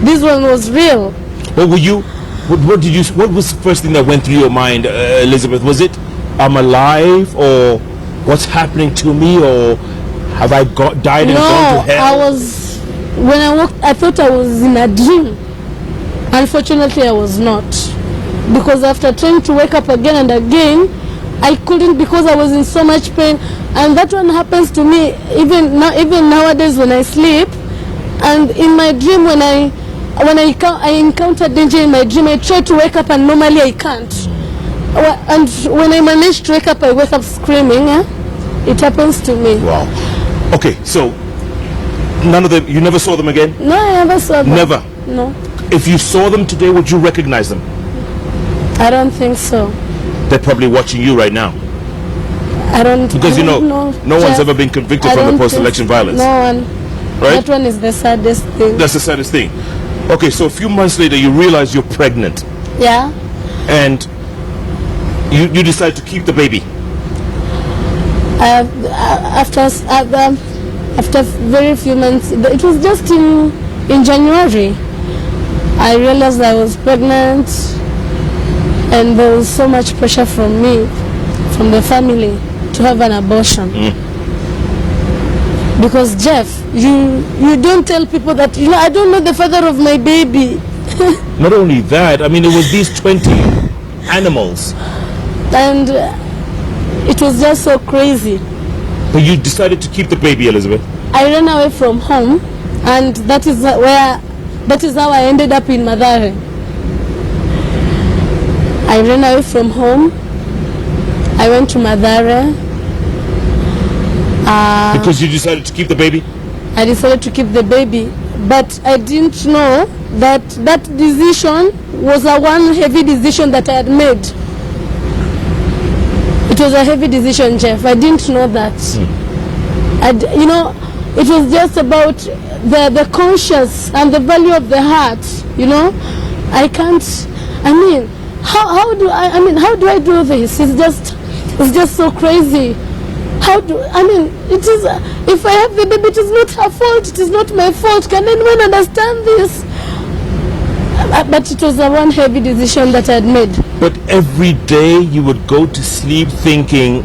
This one was real. What were you? What was the first thing that went through your mind, Elizabeth? Was it, I'm alive, or what's happening to me, or have I died and gone to hell? When I woke, I thought I was in a dream. Unfortunately, I was not, because after trying to wake up again and again, I couldn't, because I was in so much pain. And that one happens to me even nowadays when I sleep, and in my dream when I encounter danger in my dream, I try to wake up and normally I can't. And when I manage to wake up, I wake up screaming. It happens to me. Wow. Okay, so none of them, you never saw them again? No, I never saw them. Never? No. If you saw them today, would you recognize them? I don't think so. They're probably watching you right now. Because no one's ever been convicted from the post-election violence. No one. Right? That one is the saddest thing. That's the saddest thing. Okay, so a few months later, you realize you're pregnant. Yeah. And you decide to keep the baby. After very few months, it was just in January, I realized I was pregnant, and there was so much pressure from me, from the family, to have an abortion. Because Jeff, you don't tell people that, I don't know the father of my baby. Not only that, I mean, it was these 20 animals. And it was just so crazy. But you decided to keep the baby, Elizabeth. I ran away from home, and that is how I ended up in Mathare. I ran away from home. I went to Mathare. Because you decided to keep the baby? I decided to keep the baby, but I didn't know that that decision was one heavy decision that I had made. It was a heavy decision, Jeff. I didn't know that. It was just about the conscience and the value of the heart. I can't. How do I do this? It's just so crazy. It is, if I have the baby, it is not her fault, it is not my fault. Can anyone understand this? But it was one heavy decision that I had made. But every day you would go to sleep thinking,